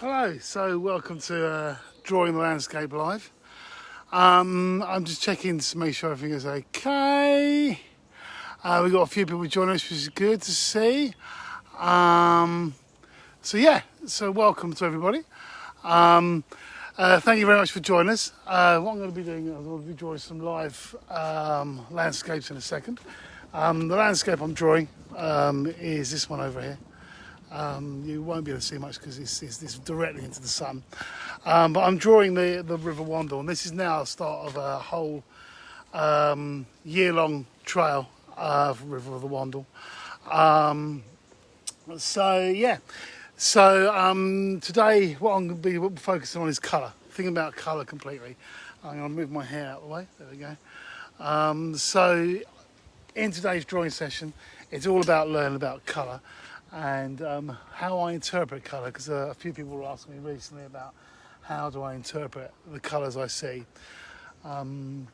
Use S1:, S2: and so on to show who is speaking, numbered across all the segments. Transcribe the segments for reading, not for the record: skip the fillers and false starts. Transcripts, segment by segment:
S1: Hello, so welcome to Drawing the Landscape Live. I'm just checking to make sure everything is okay. We've got a few people joining us, which is good to see. So welcome to everybody. Thank you very much for joining us. What I'm going to be doing, I'm going to be drawing some live landscapes in a second. The landscape I'm drawing is this one over here. You won't be able to see much because it's directly into the sun. But I'm drawing the River Wandle, and this is now the start of a whole year-long trail for River Wandle. Today what I'm going to be focusing on is colour. Thinking about colour completely. I'm going to move my hair out of the way. There we go. So in today's drawing session, it's all about learning about colour and how I interpret colour, because a few people were asking me recently about how do I interpret the colours I see. We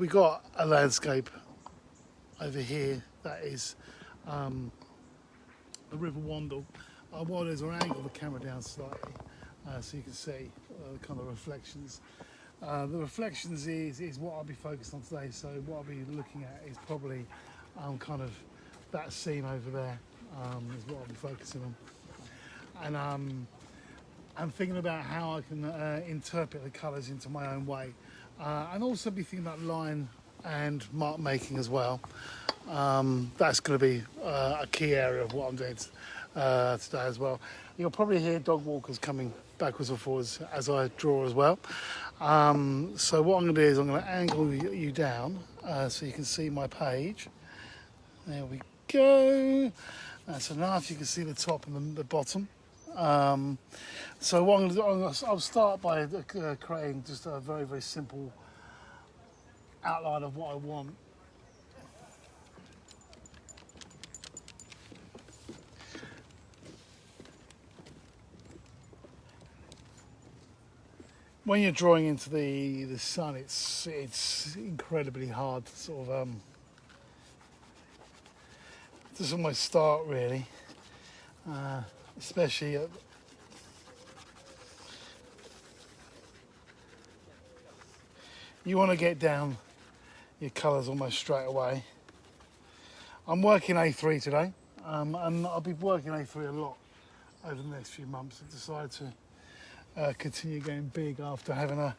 S1: got a landscape over here that is the River Wandle. What I'll do is I'll angle the camera down slightly so you can see the kind of reflections. The reflections is what I'll be focused on today, so what I'll be looking at is probably kind of that scene over there is what I'll be focusing on. And I'm thinking about how I can interpret the colours into my own way. And also be thinking about line and mark making as well. That's going to be a key area of what I'm doing today as well. You'll probably hear dog walkers coming backwards and forwards as I draw as well. So what I'm going to do is I'm going to angle you down so you can see my page. There we go. That's enough. You can see the top and the bottom. So what I'm going to do, I'll start by creating just a very, very simple outline of what I want. When you're drawing into the sun, it's incredibly hard to sort of just almost start really, especially you want to get down your colours almost straight away. I'm working A3 today, and I'll be working A3 a lot over the next few months. I've decided to continue going big after having a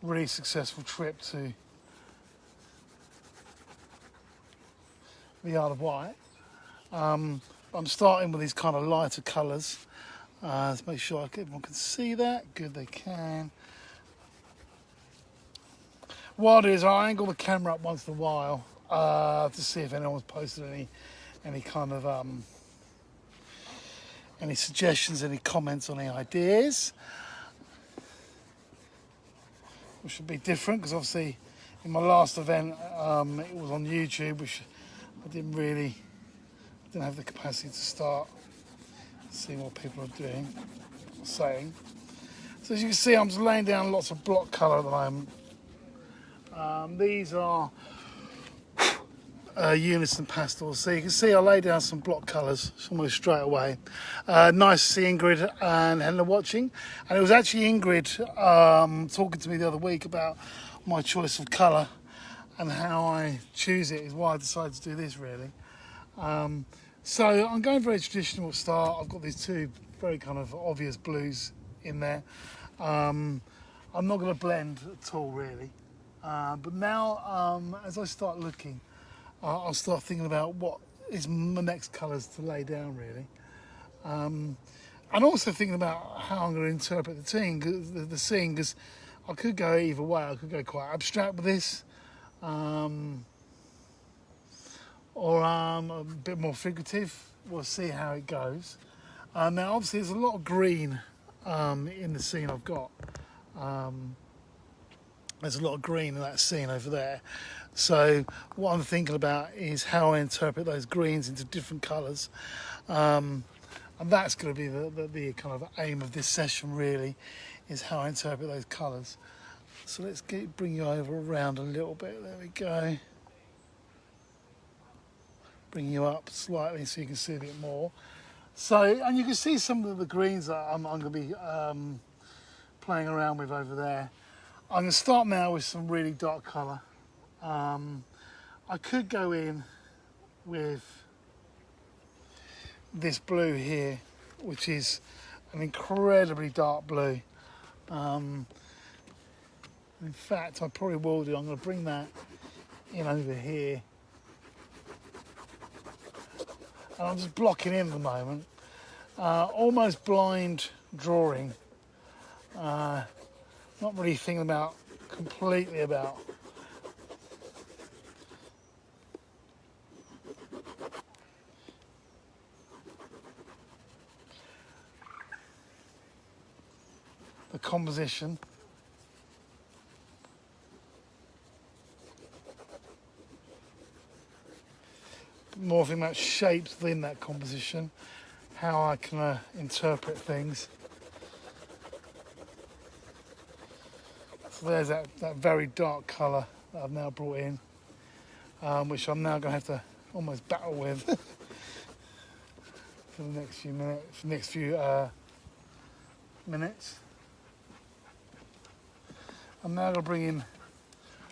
S1: really successful trip to the Isle of Wight. I'm starting with these kind of lighter colours. Let's make sure everyone can see that. Good, they can. What I'll do is I'll angle the camera up once in a while to see if anyone's posted any kind of any suggestions, any comments on any ideas. Which should be different because obviously in my last event it was on YouTube, which I didn't have the capacity to start seeing what people are doing, saying. So as you can see, I'm just laying down lots of block colour at the moment. These are unison pastels. So you can see I lay down some block colours almost straight away. Nice to see Ingrid and Helena watching. And it was actually Ingrid talking to me the other week about my choice of colour and how I choose it is why I decided to do this really. So I'm going very traditional start. I've got these two very kind of obvious blues in there. I'm not going to blend at all really. But now as I start looking, I'll start thinking about what is my next colours to lay down really. And also thinking about how I'm going to interpret the scene, because I could go either way. I could go quite abstract with this, or a bit more figurative. We'll see how it goes. Now obviously there's a lot of green in the scene I've got. There's a lot of green in that scene over there. So what I'm thinking about is how I interpret those greens into different colours. And that's going to be the kind of aim of this session really, is how I interpret those colours. So let's bring you over around a little bit. There we go. Bring you up slightly so you can see a bit more. So, and you can see some of the greens that I'm going to be playing around with over there. I'm going to start now with some really dark colour. I could go in with this blue here, which is an incredibly dark blue. In fact, I probably will do. I'm going to bring that in over here. And I'm just blocking in at the moment. Almost blind drawing. Not really thinking completely about the composition. More thinking about shapes within that composition, how I can interpret things. So there's that very dark colour that I've now brought in, which I'm now going to have to almost battle with for the next few minutes. I'm now going to bring in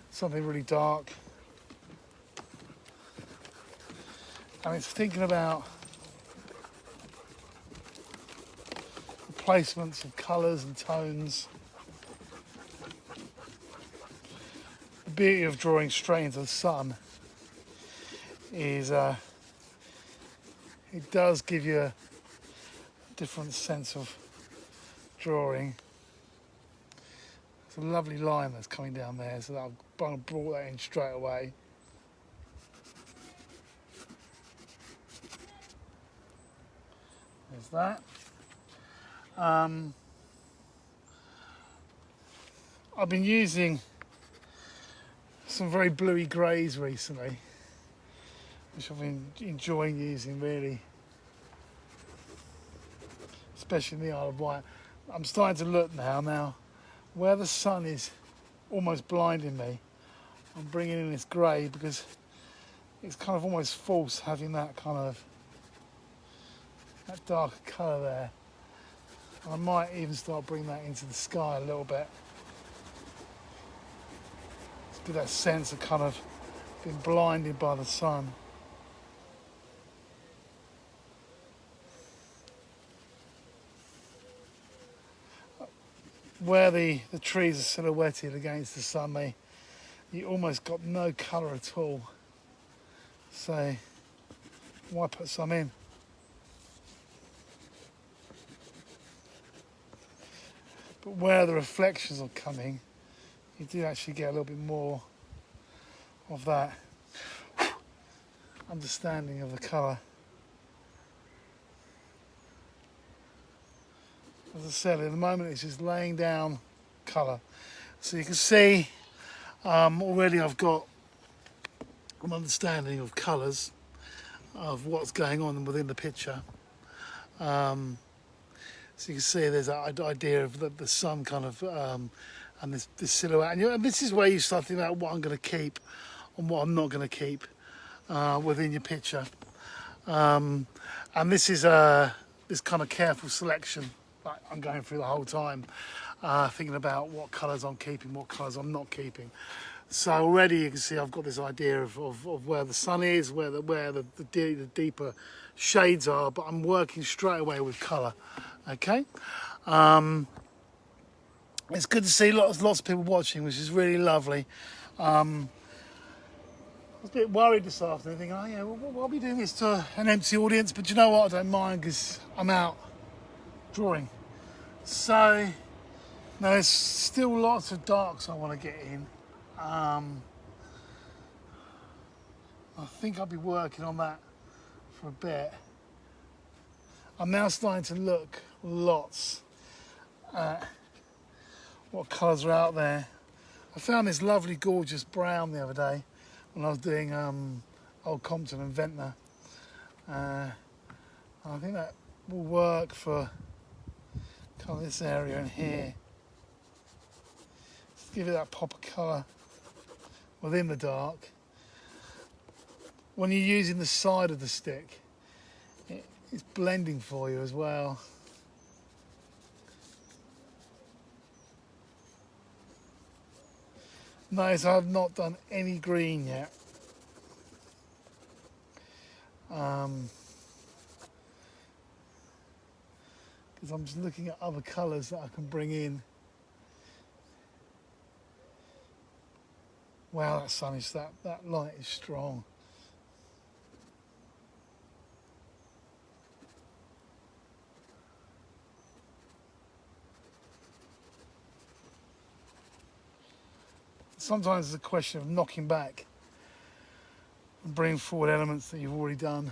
S1: something really dark. And it's thinking about the placements of colours and tones. The beauty of drawing straight into the sun is it does give you a different sense of drawing. It's a lovely line that's coming down there, so I've brought that in straight away. There's that. I've been using some very bluey greys recently, which I've been enjoying using really, especially in the Isle of Wight. I'm starting to look now where the sun is almost blinding me. I'm bringing in this grey because it's kind of almost false having that kind of that darker colour there. I might even start bringing that into the sky a little bit. Let's get that sense of kind of being blinded by the sun. Where the trees are silhouetted against the sun, you almost got no colour at all. So why put some in? But where the reflections are coming, you do actually get a little bit more of that understanding of the colour. As I said, at the moment it's just laying down colour. So you can see already I've got an understanding of colours, of what's going on within the picture. So you can see there's that idea of the sun kind of, and this silhouette. And this is where you start thinking about what I'm going to keep and what I'm not going to keep within your picture. And this is this kind of careful selection that I'm going through the whole time, thinking about what colours I'm keeping, what colours I'm not keeping. So already you can see I've got this idea of where the sun is, where the deeper shades are, but I'm working straight away with colour. Okay, it's good to see lots of people watching, which is really lovely. I was a bit worried this afternoon, thinking, oh yeah, well, I'll be doing this to an empty audience, but you know what, I don't mind because I'm out drawing. So now there's still lots of darks I want to get in. I think I'll be working on that for a bit. I'm now starting to look lots at what colours are out there. I found this lovely gorgeous brown the other day when I was doing Old Compton and Ventnor. I think that will work for kind of this area in here. Just give it that pop of colour within the dark. When you're using the side of the stick, it's blending for you as well. Notice I've not done any green yet. Because I'm just looking at other colours that I can bring in. Wow, that sun is that light is strong. Sometimes it's a question of knocking back and bringing forward elements that you've already done.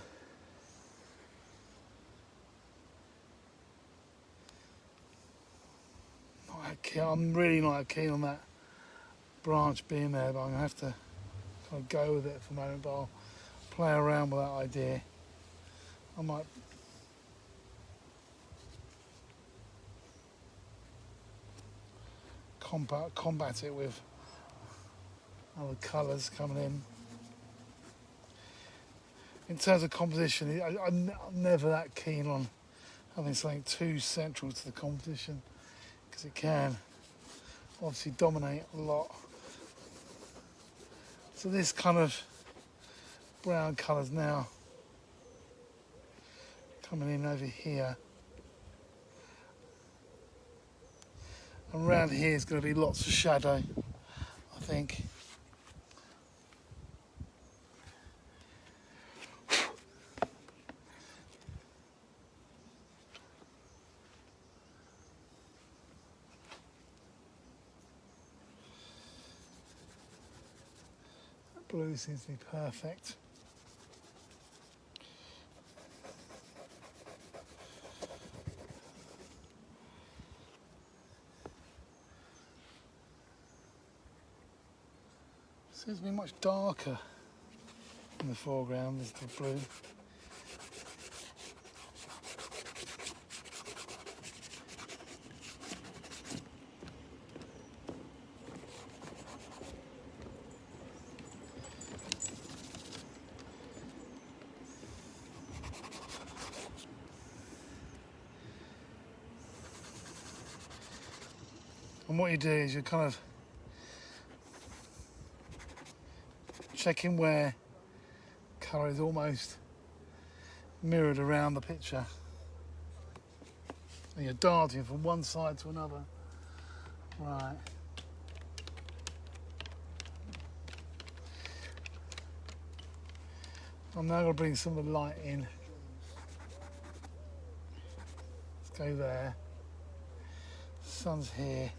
S1: I'm really not keen on that branch being there, but I'm going to have to kind of go with it for a moment, but I'll play around with that idea. I might combat it with other colours coming in. In terms of composition, I'm never that keen on having something too central to the composition, because it can obviously dominate a lot. So this kind of brown colours now coming in over here. And around here is going to be lots of shadow, I think. That blue seems to be perfect. Seems to be much darker in the foreground, is the blue. And what you do is you kind of checking where colour is almost mirrored around the picture, and you're darting from one side to another. Right. I'm now going to bring some of the light in. Let's go there. Sun's here.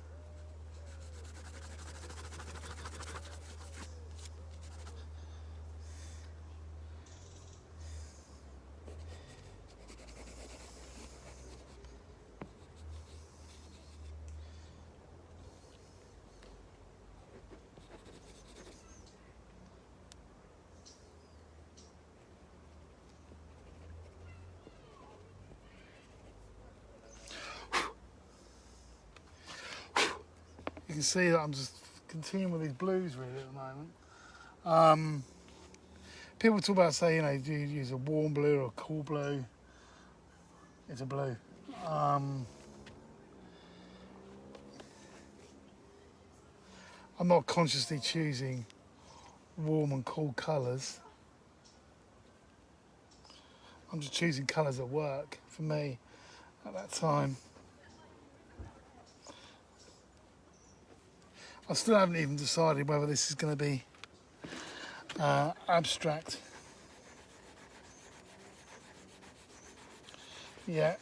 S1: You can see that I'm just continuing with these blues really at the moment. People talk about, say, you know, do you use a warm blue or a cool blue? It's a blue. I'm not consciously choosing warm and cool colours. I'm just choosing colours that work for me at that time. I still haven't even decided whether this is going to be abstract yet.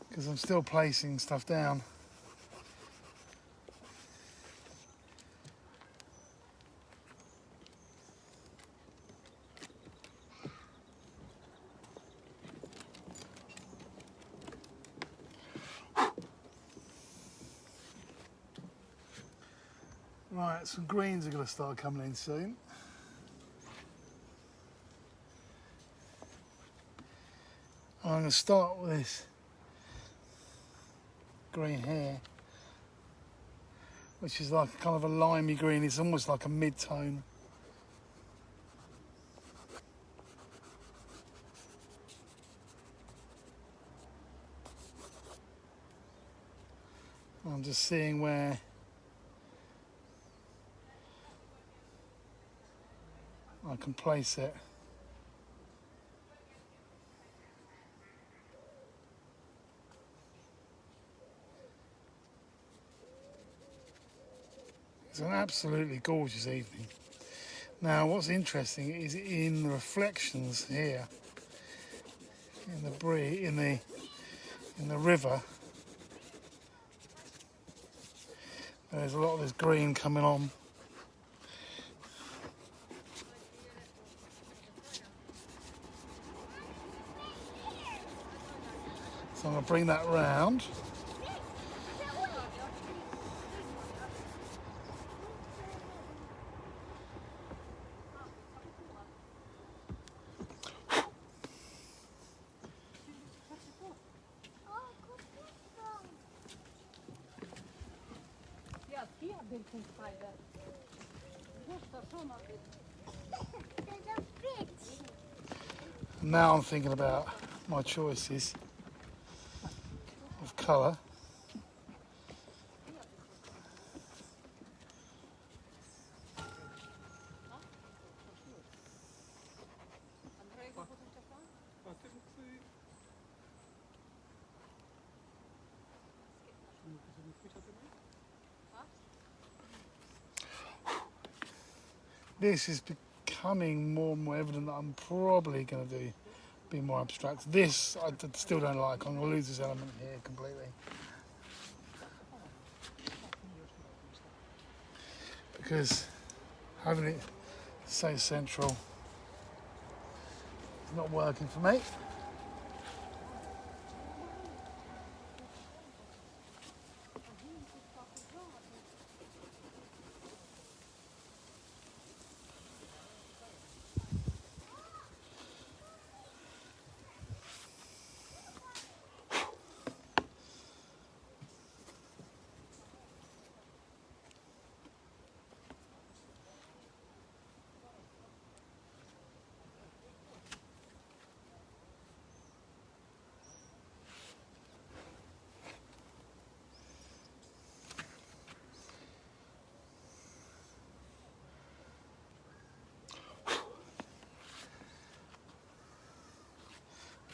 S1: Because I'm still placing stuff down. Right, some greens are going to start coming in soon. I'm going to start with this green here, which is like kind of a limey green. It's almost like a mid-tone. I'm just seeing where I can place it. It's an absolutely gorgeous evening. Now what's interesting is in the reflections here in the river, there's a lot of this green coming on. So I'm going to bring that round. Now I'm thinking about my choices of colour. This is becoming more and more evident that I'm probably going to be more abstract. This I still don't like. I'm going to lose this element here completely. Because having it so central is not working for me.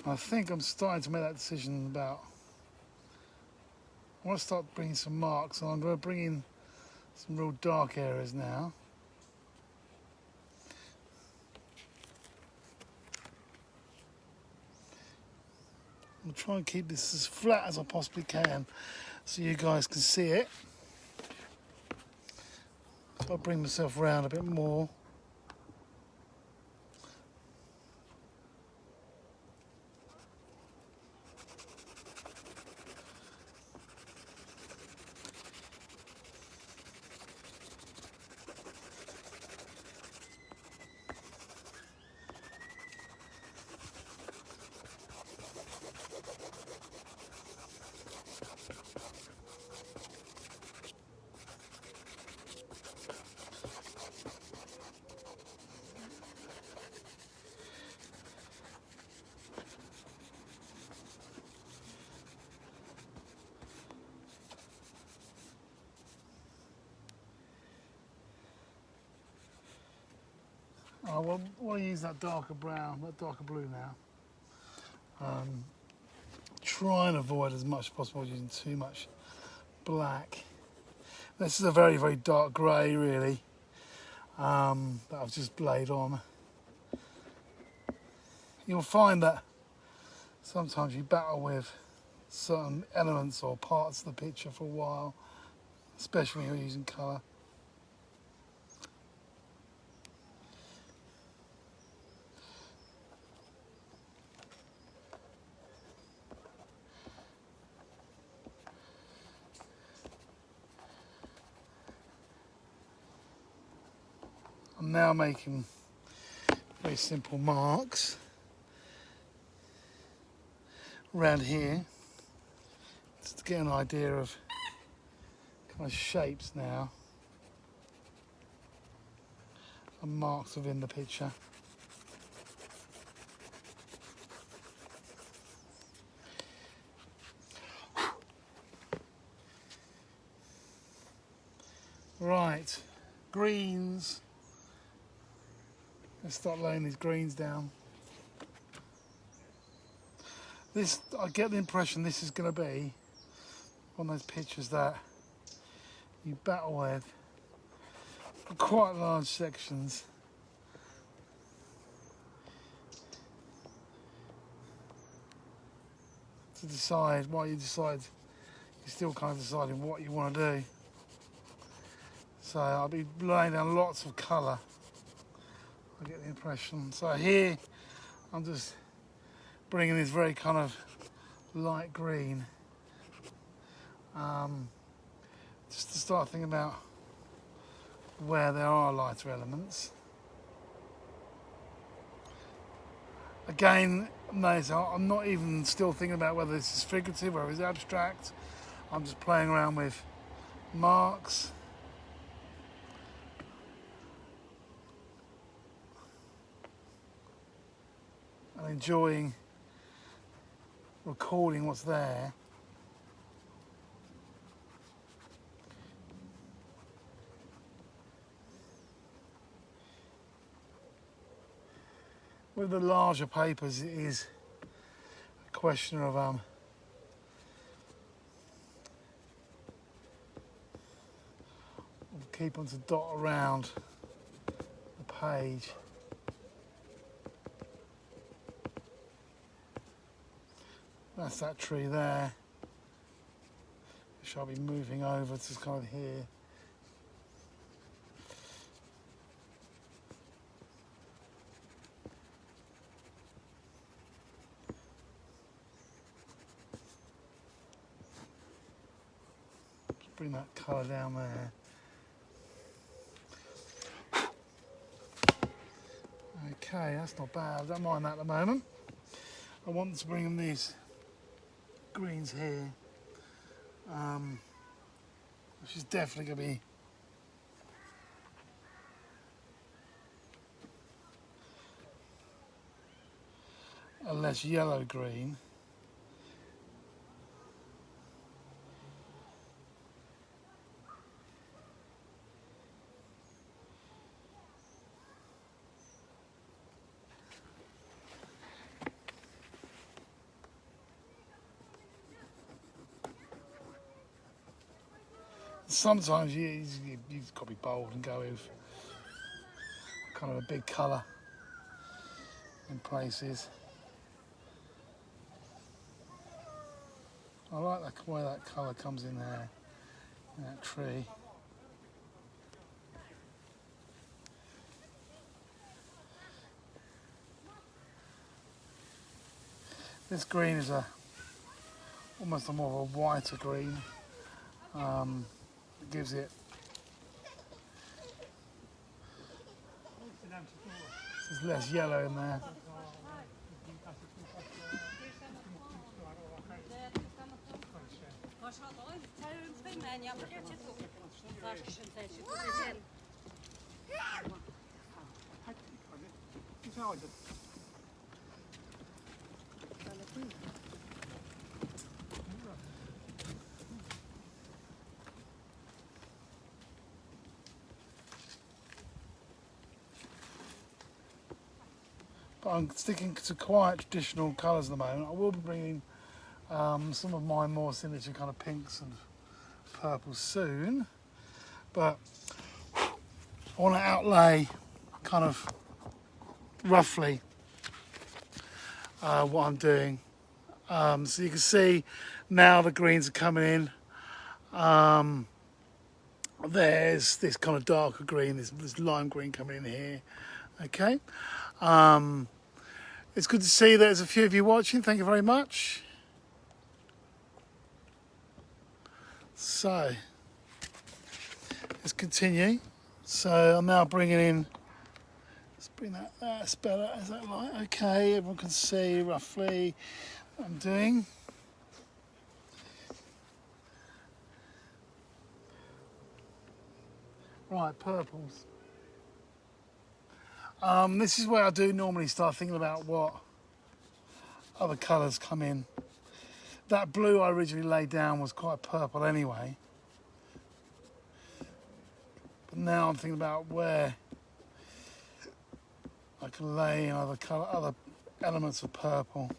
S1: I think I'm starting to make that decision about, I want to start bringing some marks, and I'm going to bring in some real dark areas now. I'll try and keep this as flat as I possibly can so you guys can see it. So I'll bring myself around a bit more. I want to use that darker brown, that darker blue now. Try and avoid as much as possible using too much black. This is a very, very dark grey really, that I've just laid on. You'll find that sometimes you battle with certain elements or parts of the picture for a while, especially when you're using colour. I'm now making very simple marks around here just to get an idea of kind of shapes now and marks within the picture. Right, greens. Let's start laying these greens down. This, I get the impression this is going to be one of those pictures that you battle with for quite large sections. To decide what you decide, you're still kind of deciding what you want to do. So I'll be laying down lots of colour, I get the impression. So here I'm just bringing this very kind of light green, just to start thinking about where there are lighter elements. Again, notice I'm not even still thinking about whether this is figurative or is abstract. I'm just playing around with marks. And enjoying recording what's there. With the larger papers, it is a question of keep on to dot around the page. That's that tree there, which I'll be moving over to kind of here. Bring that colour down there. Okay, that's not bad. I don't mind that at the moment. I want to bring in these greens here, which is definitely going to be a less yellow green. Sometimes you've got to be bold and go with kind of a big colour in places. I like the way that colour comes in there, in that tree. This green is almost a more of a whiter green. It gives it, there's less yellow in there. But I'm sticking to quite traditional colours at the moment. I will be bringing some of my more signature kind of pinks and purples soon, but I want to outlay kind of roughly what I'm doing. So you can see now the greens are coming in. There's this kind of darker green, this lime green coming in here. Okay. It's good to see there's a few of you watching. Thank you very much. So let's continue. So I'm now bringing in, let's bring that, that's better, is that right? Okay, everyone can see roughly what I'm doing. Right, purples. This is where I do normally start thinking about what other colours come in. That blue I originally laid down was quite purple anyway. But now I'm thinking about where I can lay in other elements of purple.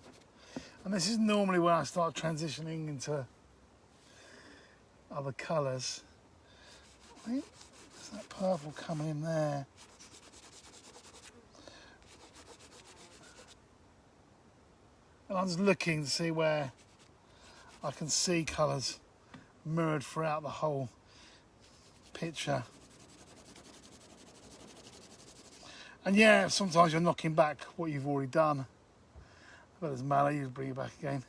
S1: And this is normally where I start transitioning into other colours. I think there's that purple coming in there. And I'm just looking to see where I can see colours mirrored throughout the whole picture. And yeah, sometimes you're knocking back what you've already done. But it doesn't matter, you just bring it back again.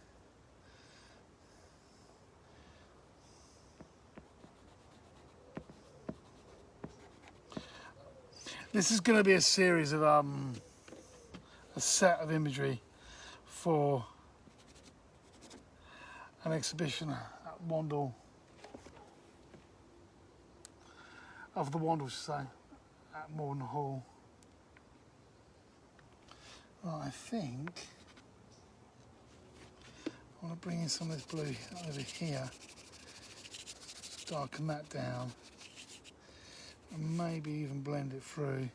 S1: This is going to be a series of a set of imagery for an exhibition at Wandle, of the Wandle, should say, at Morton Hall. Well, I think I want to bring in some of this blue over here, darken that down, and maybe even blend it through.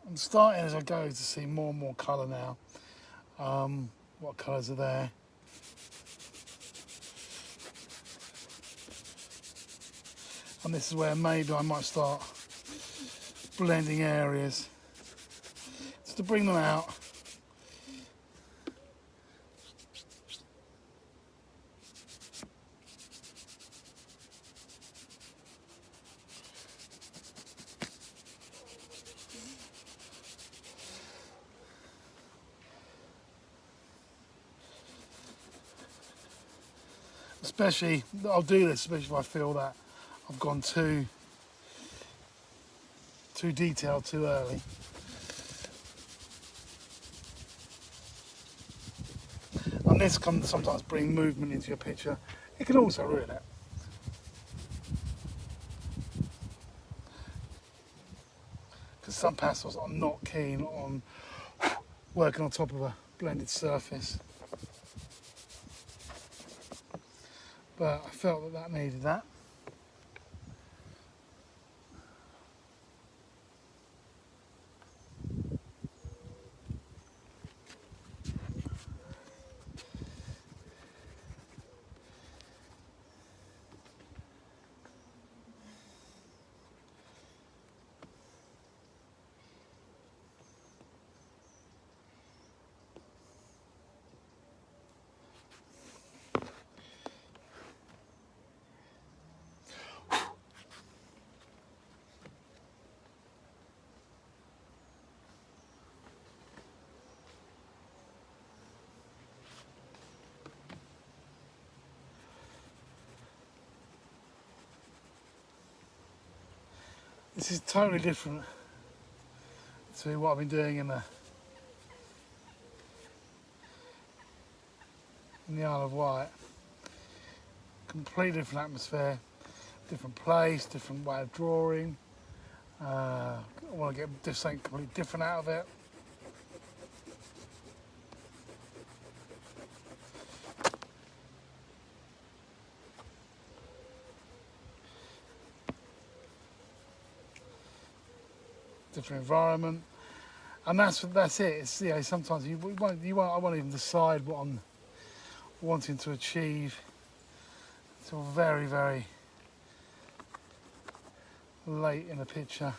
S1: I'm starting as I go to see more and more colour now. What colours are there? And this is where maybe I might start blending areas just to bring them out. Especially, I'll do this especially if I feel that I've gone too detailed too early. And this can sometimes bring movement into your picture. It can also ruin it. Because some pastels are not keen on working on top of a blended surface. But I felt that needed that. This is totally different to what I've been doing in the Isle of Wight. Completely different atmosphere, different place, different way of drawing. I want to get something completely different out of it. Different environment, and that's it. It's, you know, sometimes I won't even decide what I'm wanting to achieve until very, very late in the picture.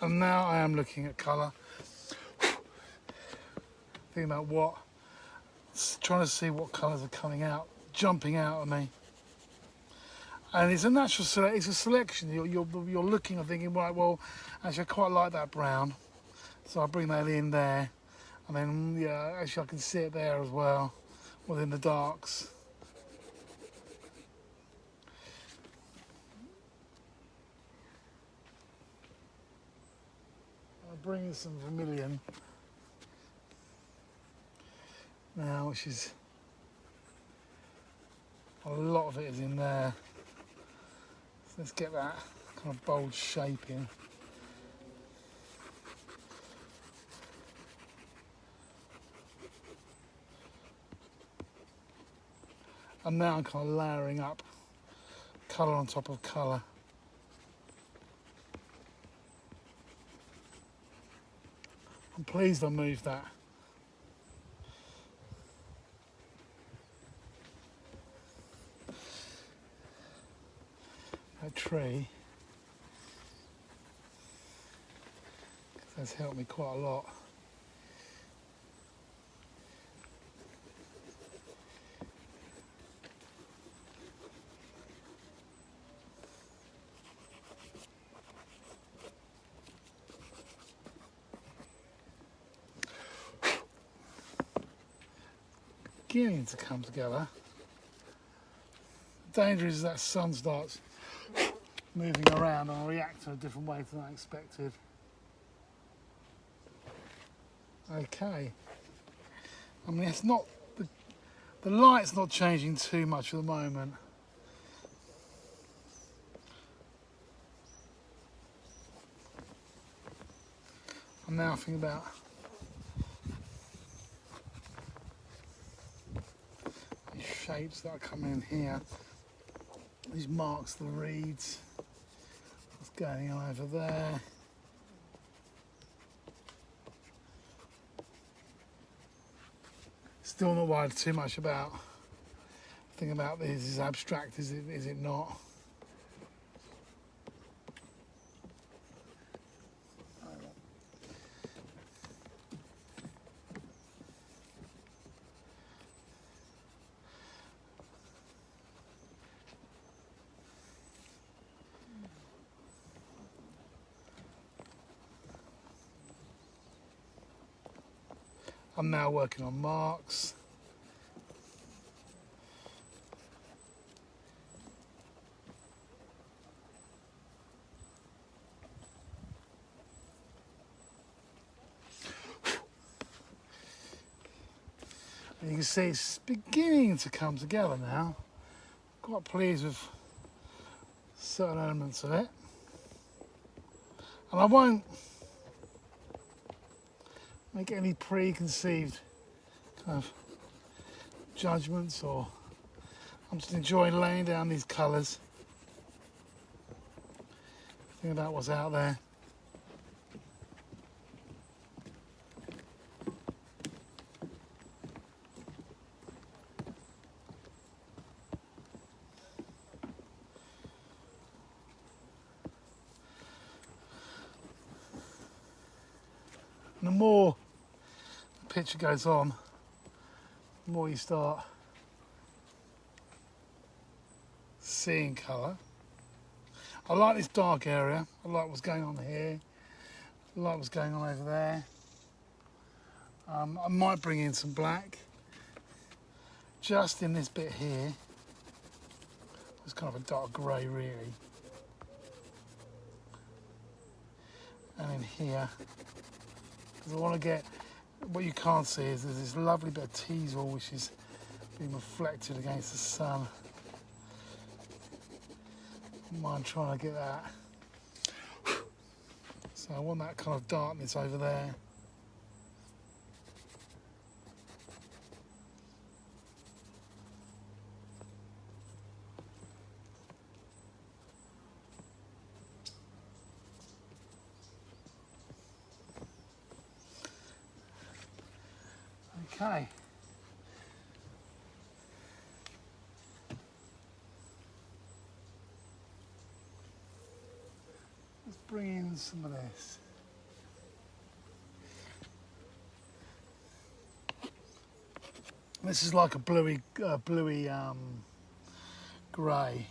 S1: And now I am looking at colour, thinking about trying to see what colours are coming out, jumping out at me. And it's a natural it's a selection. You're looking and thinking, right, well, actually I quite like that brown, so I bring that in there, and then yeah, actually I can see it there as well, within the darks. I'll bring in some vermilion now, which is a lot of it is in there. So let's get that kind of bold shape in. And now I'm kind of layering up colour on top of colour. I'm pleased I moved that. That tree has helped me quite a lot. Beginning to come together. The danger is that sun starts moving around and I react to a different way than I expected. Okay. I mean, it's not the light's not changing too much at the moment. I'm now thinking about these shapes that are coming in here. These marks, the reeds. What's going on over there? Still not worried too much about. Think about this is abstract, is it not? I'm now working on marks. And you can see it's beginning to come together now. Quite pleased with certain elements of it. And I won't make any preconceived kind of judgments, or I'm just enjoying laying down these colours, thinking about what's out there. And the more the picture goes on, the more you start seeing colour. I like this dark area. I like what's going on here. I like what's going on over there. I might bring in some black just in this bit here. It's kind of a dark grey really. And in here, because I want to get, what you can't see is there's this lovely bit of teasel which is being reflected against the sun. I don't mind trying to get that. So I want that kind of darkness over there. Okay. Let's bring in some of this. This is like a bluey grey.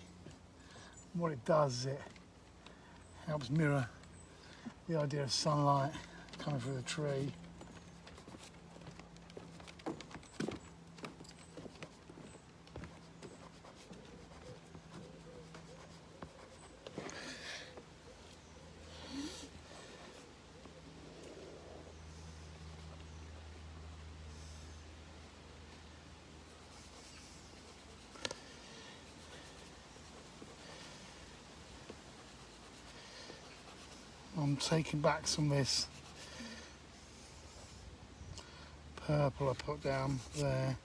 S1: What it does is it helps mirror the idea of sunlight coming through the tree. I'm taking back some of this purple I put down there.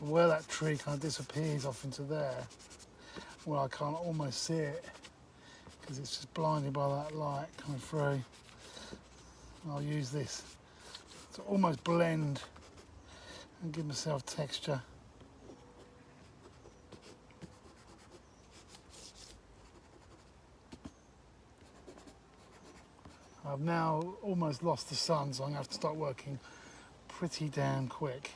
S1: Where that tree kind of disappears off into there, well, I can't almost see it because it's just blinded by that light coming through. I'll use this to almost blend and give myself texture. I've now almost lost the sun, so I'm going to have to start working pretty damn quick.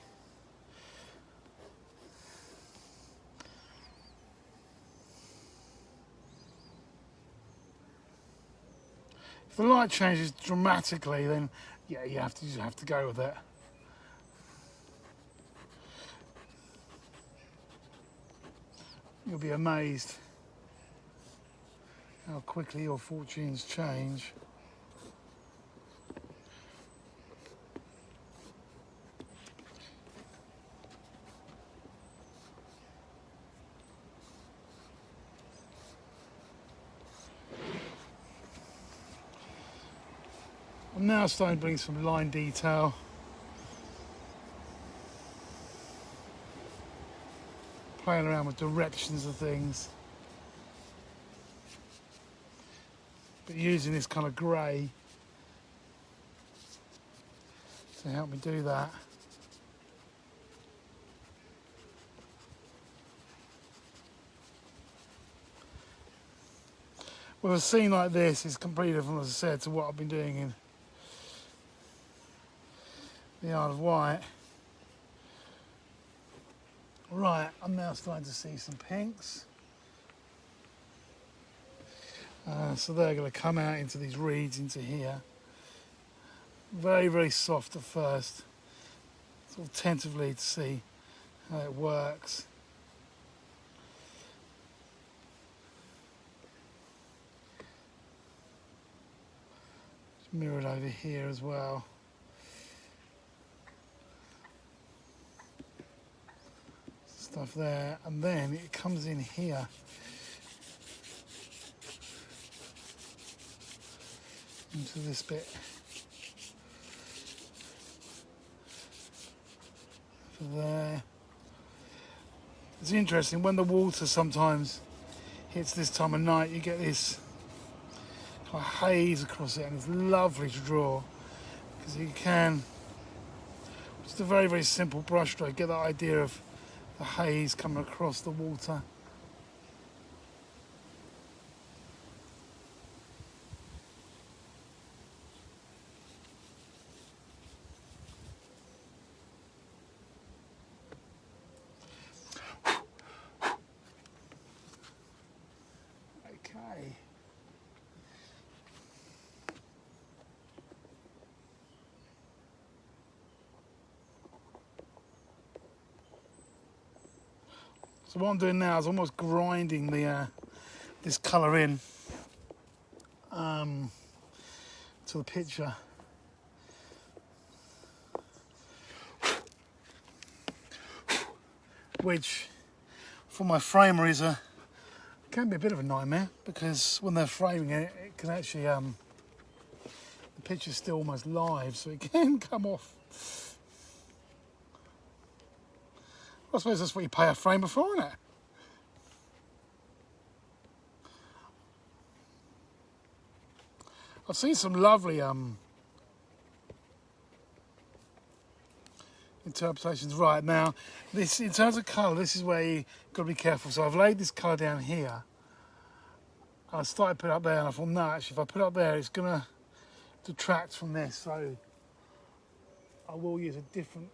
S1: If the light changes dramatically, then yeah, you just have to go with it. You'll be amazed how quickly your fortunes change. I'm now starting to bring some line detail. Playing around with directions of things. But using this kind of grey to help me do that. With a scene like this, it's completely different, as I said, to what I've been doing in the Isle of Wight. Right, I'm now starting to see some pinks. So they're going to come out into these reeds into here. Very, very soft at first, sort of tentatively to see how it works. It's mirrored over here as well. Stuff there, and then it comes in here. Into this bit. For there. It's interesting, when the water sometimes hits this time of night, you get this kind of haze across it, and it's lovely to draw because you can, just a very, very simple brush stroke, get that idea of the haze coming across the water. Okay. So what I'm doing now is almost grinding the this colour in to the picture. Which, for my framer, can be a bit of a nightmare, because when they're framing it, it can actually the picture's still almost live, so it can come off. I suppose that's what you pay a framer for, isn't it? I've seen some lovely interpretations. Right, now, this in terms of colour, this is where you've got to be careful. So I've laid this colour down here. I started putting it up there, and I thought, no, actually, if I put it up there, it's going to detract from this. So I will use a different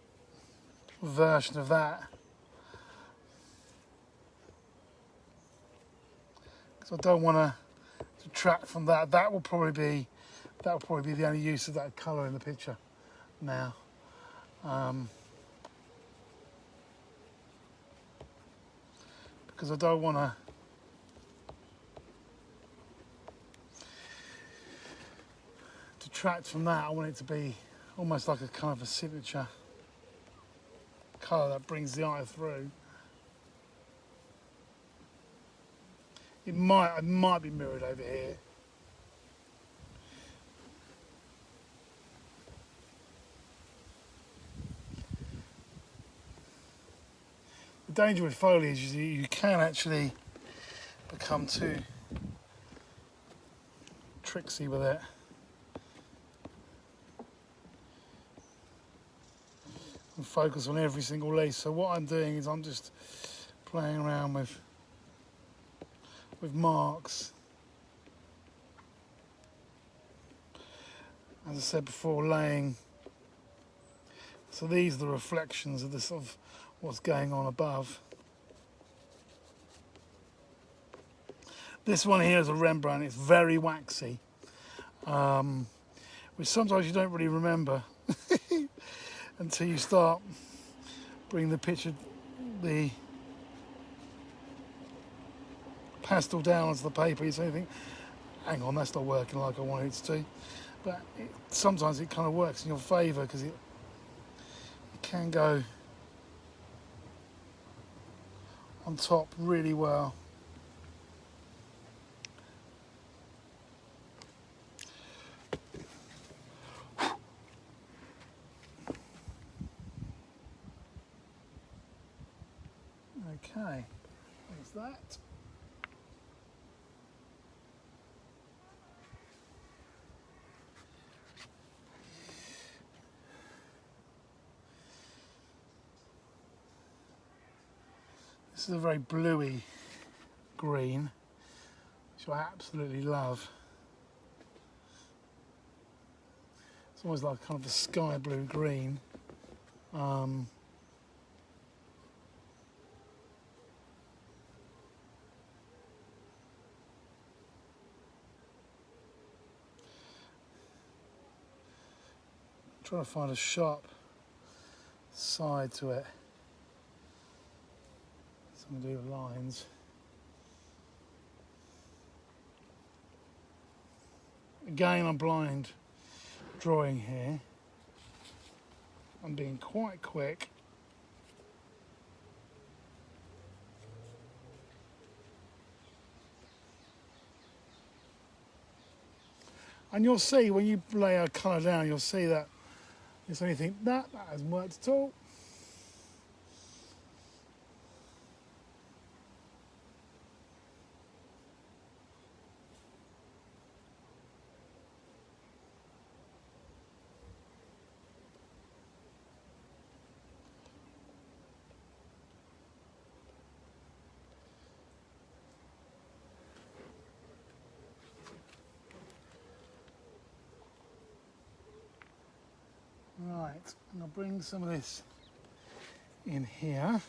S1: version of that. Because I don't want to detract from that. That will probably be the only use of that colour in the picture now. Because I don't want to detract from that. I want it to be almost like a kind of a signature colour that brings the eye through. It might be mirrored over here. The danger with foliage is you can actually become too tricksy with it. And focus on every single leaf. So what I'm doing is I'm just playing around with marks. As I said before, laying. So these are the reflections of this of what's going on above. This one here is a Rembrandt. It's very waxy, which sometimes you don't really remember until you start bringing the pastel down onto the paper. You think, hang on, that's not working like I wanted it to. But sometimes it kind of works in your favour because it can go on top really well. Okay, there's that. This is a very bluey green, which I absolutely love. It's almost like kind of a sky blue green. Trying to find a sharp side to it. So I'm going to do lines. Again, I'm blind drawing here. I'm being quite quick. And you'll see when you lay a colour down, you'll see that it's only think that hasn't worked at all. Right, and I'll bring some of this in here.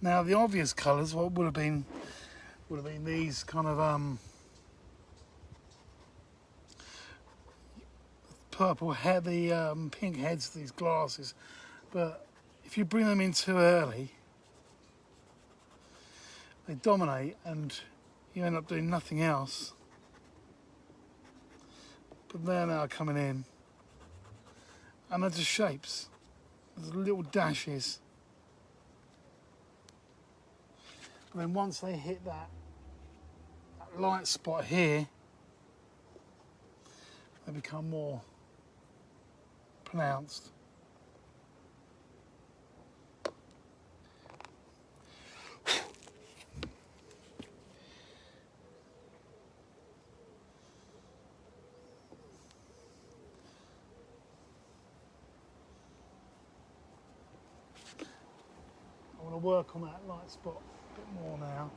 S1: Now the obvious colours, what would have been these kind of purple head, the pink heads of these glasses. But if you bring them in too early, they dominate and you end up doing nothing else. But they're now coming in, and they're just shapes. There's little dashes. And then once they hit that light spot here, they become more pronounced. I want to work on that light spot a bit more now.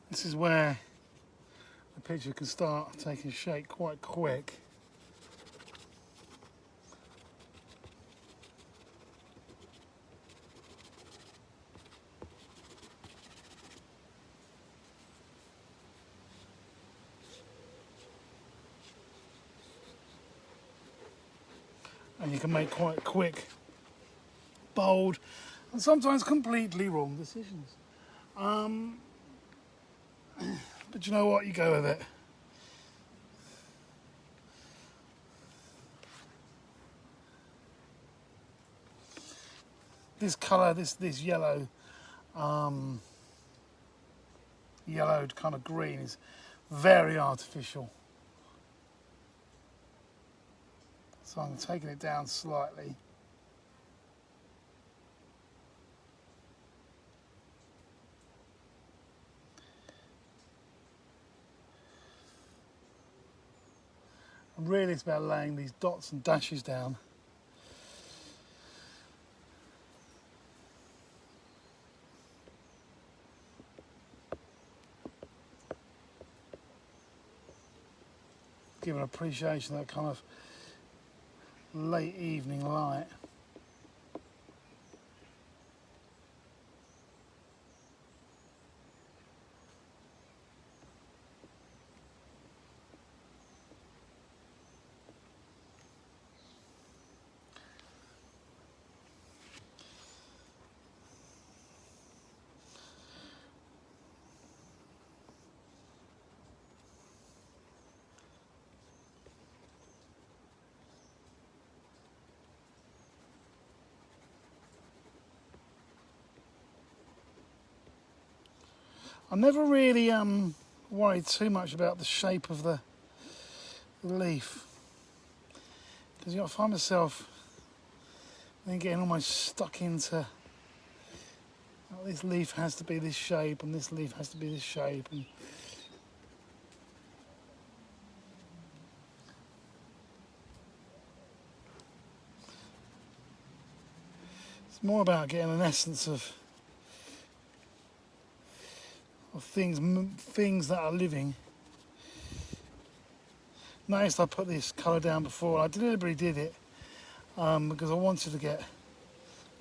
S1: This is where the picture can start taking shape quite quick. And you can make quite quick, bold, and sometimes completely wrong decisions. But you know what? You go with it. This colour, this yellow, yellowed kind of green is very artificial. So I'm taking it down slightly. And really it's about laying these dots and dashes down. Give an appreciation of that kind of late evening light. I never really worried too much about the shape of the leaf, because I find myself then getting almost stuck into, oh, this leaf has to be this shape and this leaf has to be this shape, and it's more about getting an essence of things that are living. Noticed I put this colour down before. I deliberately did it because I wanted to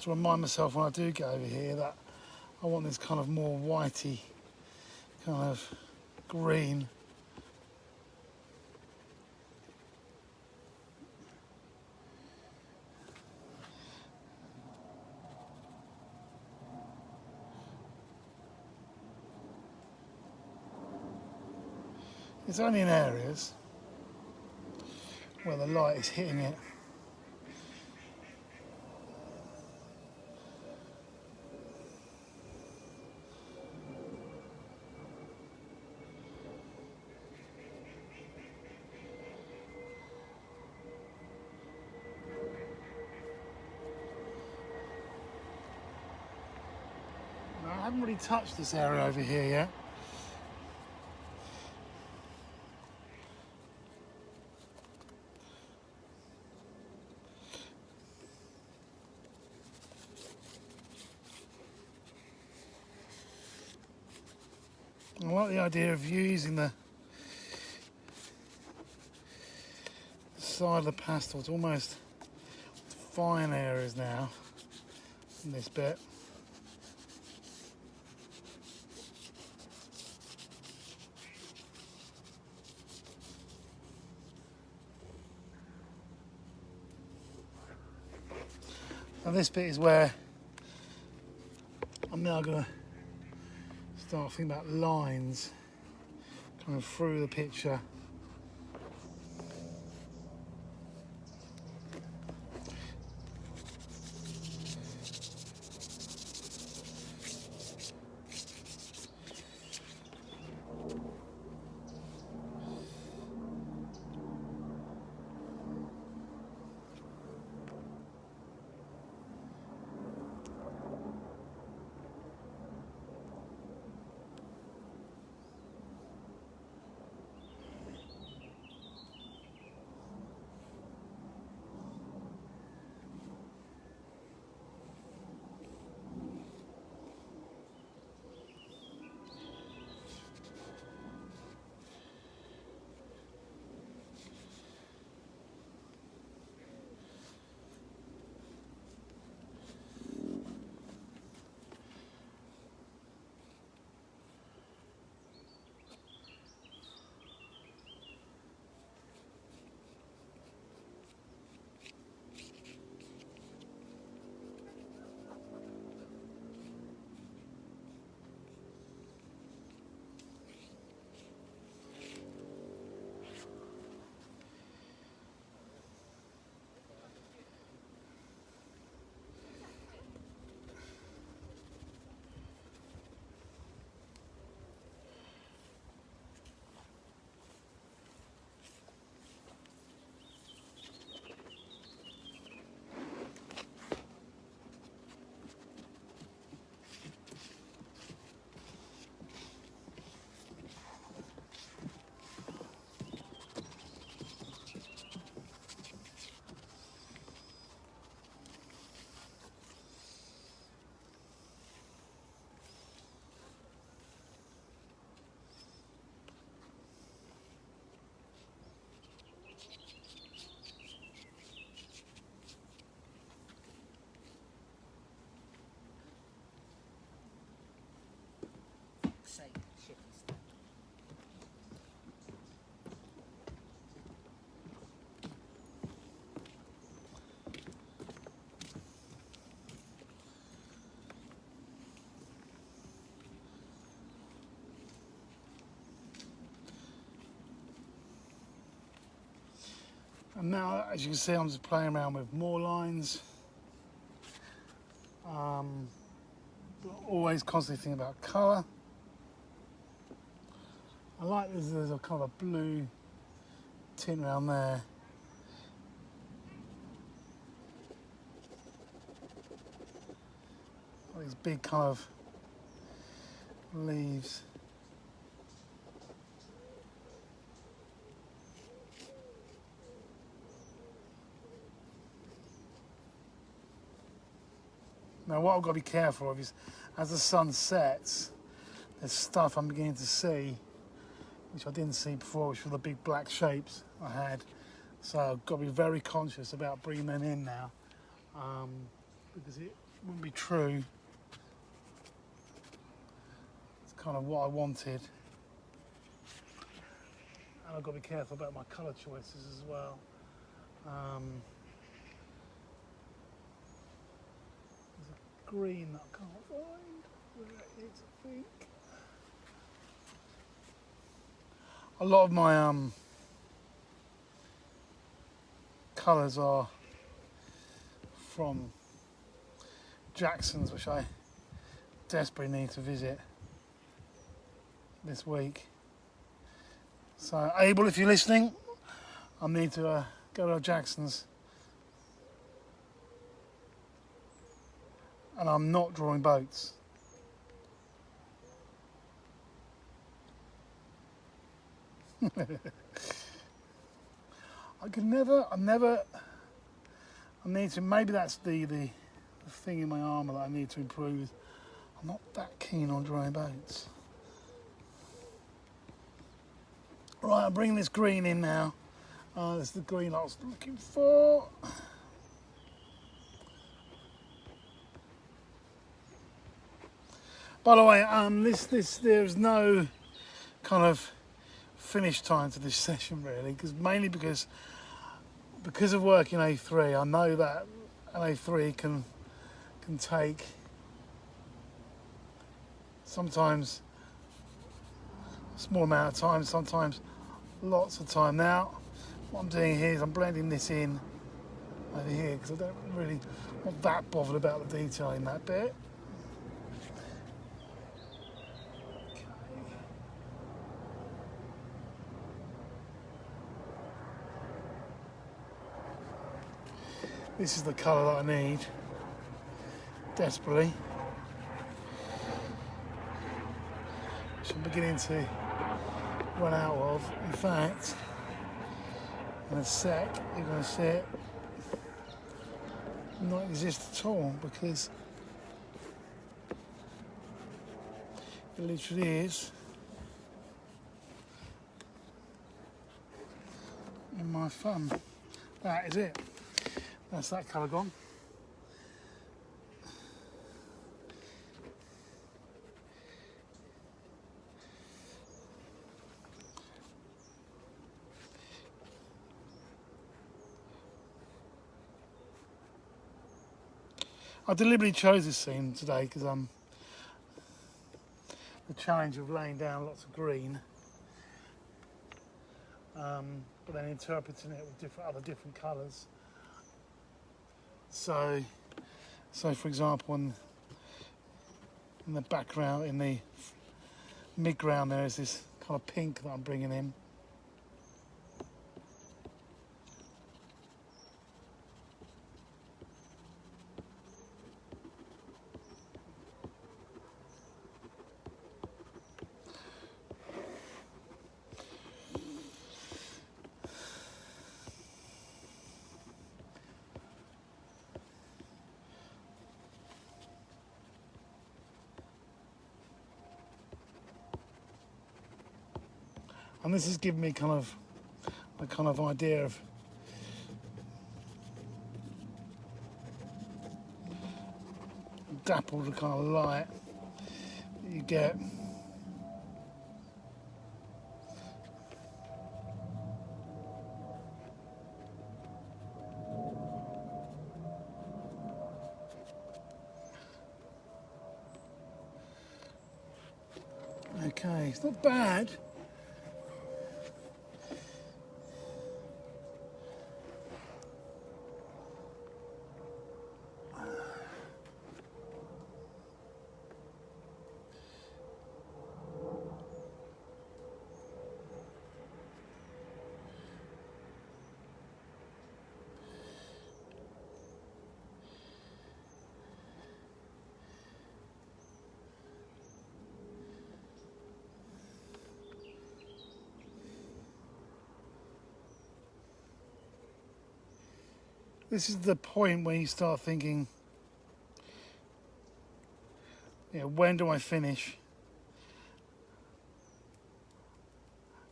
S1: remind myself when I do go over here that I want this kind of more whitey kind of green. It's only in areas where the light is hitting it. I haven't really touched this area over here yet. I like the idea of using the side of the pastel to almost fine areas now in this bit. And this bit is where I'm now going to start thinking about lines coming through the picture. And now, as you can see, I'm just playing around with more lines. But always constantly thinking about colour. I like there's a kind of a blue tint around there. These big kind of leaves. Now what I've got to be careful of is, as the sun sets, there's stuff I'm beginning to see, which I didn't see before, which were the big black shapes I had. So I've got to be very conscious about bringing them in now, because it wouldn't be true. It's kind of what I wanted. And I've got to be careful about my colour choices as well. Green that I can't find where it is, I think. A lot of my colours are from Jackson's, which I desperately need to visit this week. So Abel, if you're listening, I need to go to Jackson's. And I'm not drawing boats. I need to, maybe that's the thing in my armour that I need to improve. I'm not that keen on dry boats. Right, I'm bringing this green in now. This is the green I was looking for. By the way, there's no kind of finish time to this session really, mainly because of working A3. I know that an A3 can take sometimes a small amount of time, sometimes lots of time. Now, what I'm doing here is I'm blending this in over here because I don't really not that bothered about the detail in that bit. This is the colour that I need desperately, which I'm beginning to run out of. In fact, in a sec, you're going to see it not exist at all because it literally is in my thumb. That is it. That's that colour gone. I deliberately chose this scene today because the challenge of laying down lots of green, but then interpreting it with other different colours. So for example, in the background, in the mid-ground, there is this kind of pink that I'm bringing in. And this has given me kind of a kind of idea of dappled kind of light that you get. Okay, it's not bad. This is the point where you start thinking, when do I finish?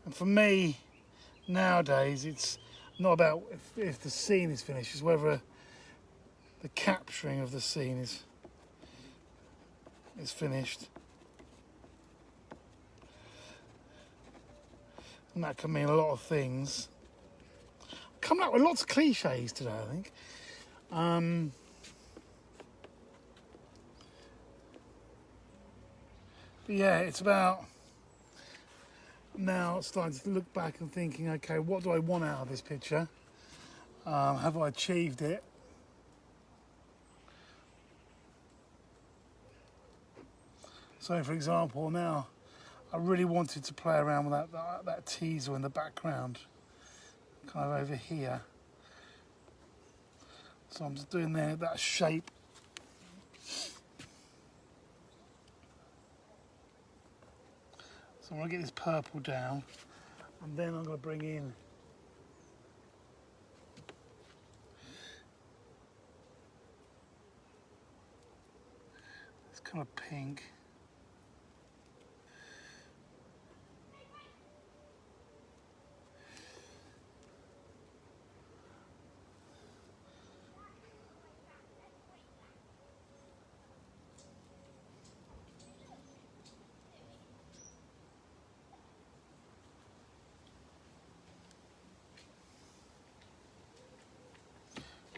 S1: And for me, nowadays, it's not about if the scene is finished, it's whether the capturing of the scene is finished. And that can mean a lot of things. Coming up with lots of cliches today, I think. But yeah, it's about now starting to look back and thinking, okay, what do I want out of this picture? Have I achieved it? So, for example, now I really wanted to play around with that teaser in the background, kind of over here. So I'm just doing that shape. So I want to get this purple down. And then I'm going to bring in this kind of pink.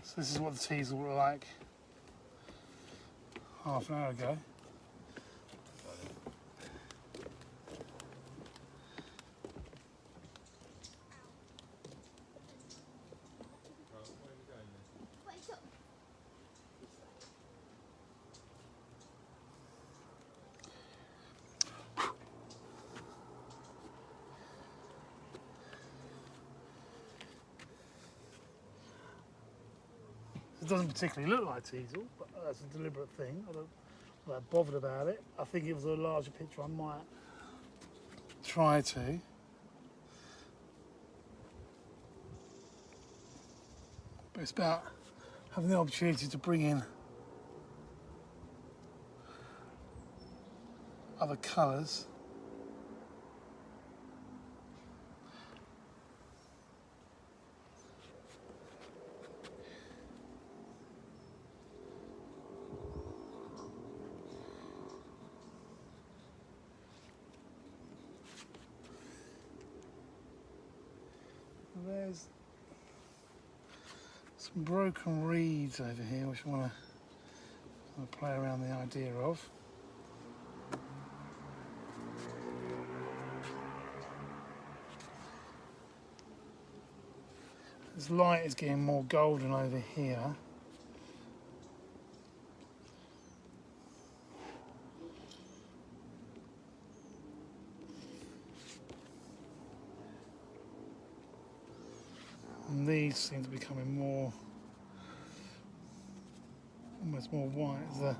S1: So this is what the teas will look like half an hour ago. It doesn't particularly look like teasel, but that's a deliberate thing. I'm not that bothered about it. I think if it was a larger picture, I might try to. But it's about having the opportunity to bring in other colours. There's some broken reeds over here which I want to play around the idea of. This light is getting more golden over here. And these seem to be becoming more, almost more white as the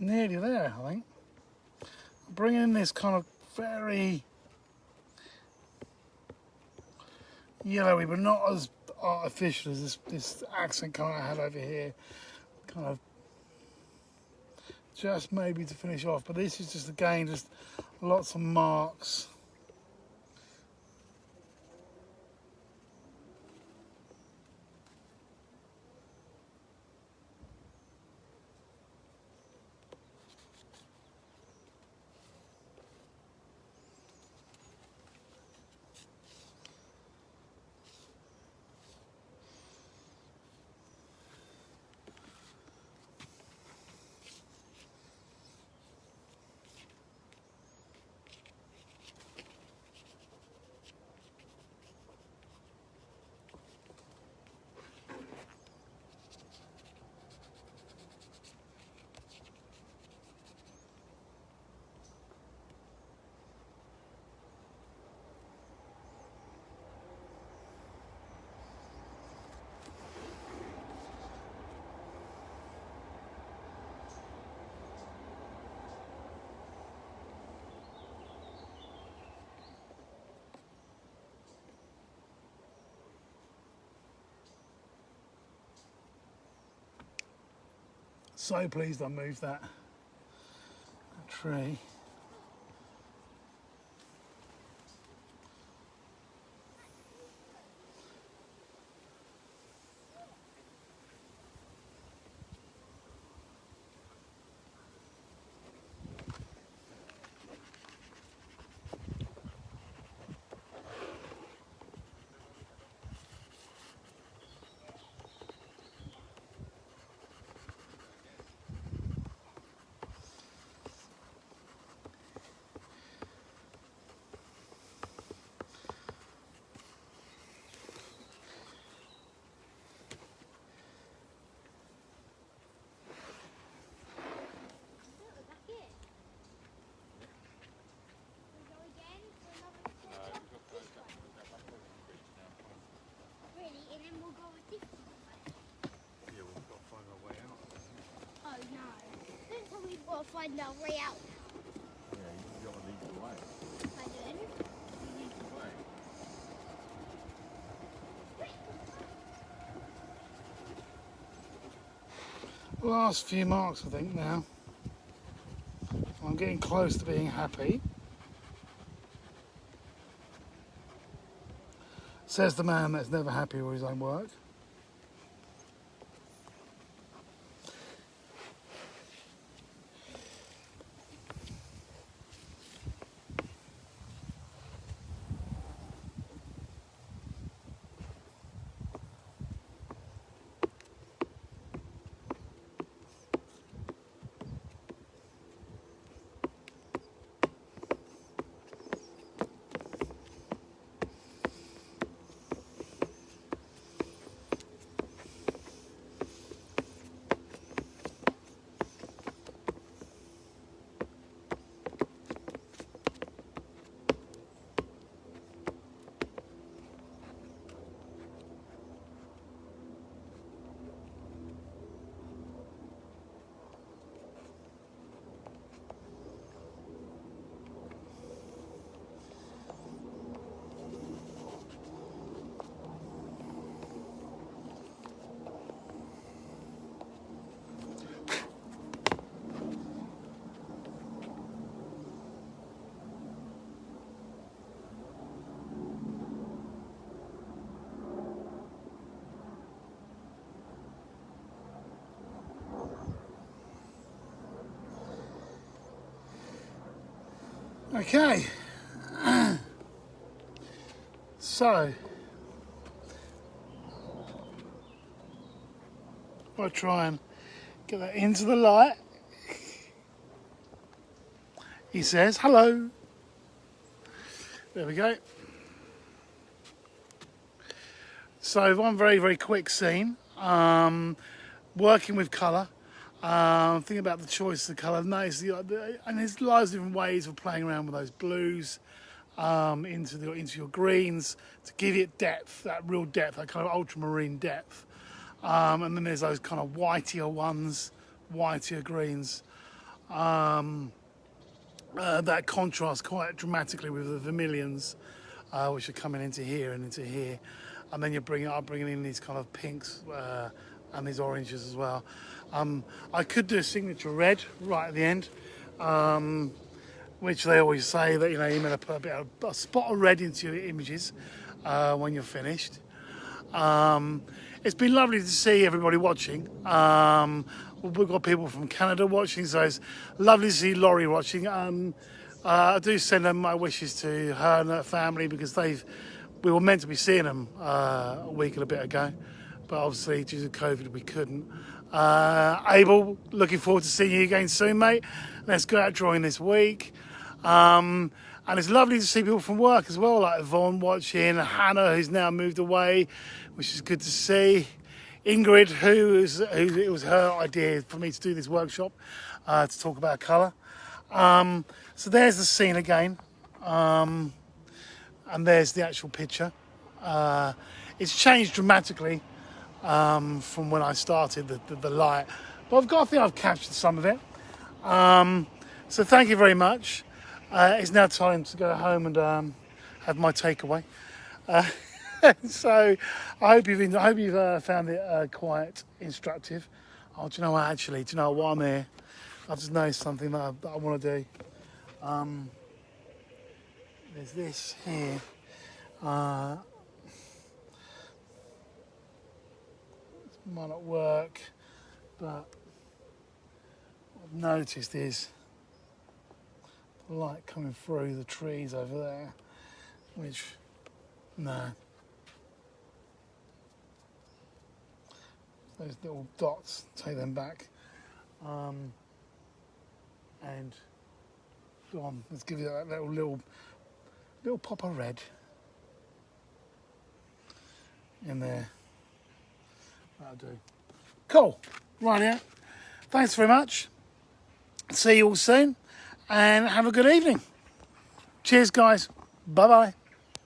S1: nearly there, I think. Bringing in this kind of very yellowy, but not as artificial as this accent colour I had over here. Kind of just maybe to finish off, but this is just again just lots of marks. So pleased I moved that tree.
S2: We'll find our way out.
S3: Yeah, you got to lead the way.
S2: Pardon?
S3: You lead the way.
S1: Last few marks I think now. I'm getting close to being happy. Says the man that's never happy with his own work. Okay, so I'll try and get that into the light. He says, hello. There we go. So one very, very quick scene. Working with colour. Thinking about the choice of the colour. Notice and there's loads of different ways of playing around with those blues into your greens to give it depth, that real depth, that kind of ultramarine depth. And then there's those kind of whitier ones, whitier greens. That contrasts quite dramatically with the vermilions, which are coming into here and into here. And then I'm bringing in these kind of pinks, and these oranges as well. I could do a signature red right at the end, which they always say that, you know, you're going to put a spot of red into your images when you're finished. It's been lovely to see everybody watching. We've got people from Canada watching, so it's lovely to see Laurie watching. I do send them my wishes to her and her family, because we were meant to be seeing them a week and a bit ago, but obviously due to COVID we couldn't. Abel, looking forward to seeing you again soon, mate. Let's go out drawing this week. And it's lovely to see people from work as well, like Vaughan watching, Hannah, who's now moved away, which is good to see. Ingrid, who it was her idea for me to do this workshop, to talk about colour. So there's the scene again, and there's the actual picture. It's changed dramatically from when I started, the light, but I think I've captured some of it. So thank you very much. It's now time to go home and have my takeaway. So I hope you've found it quite instructive. Oh, do you know what? Actually, do you know what? I'm here. I've just noticed something that I want to do. There's this here. This might not work, but what I've noticed is the light coming through the trees over there, which, no. Those little dots, take them back. And go on, let's give you that little pop of red in there. That'll do. Cool. Right, yeah. Thanks very much. See you all soon, and have a good evening. Cheers, guys. Bye-bye.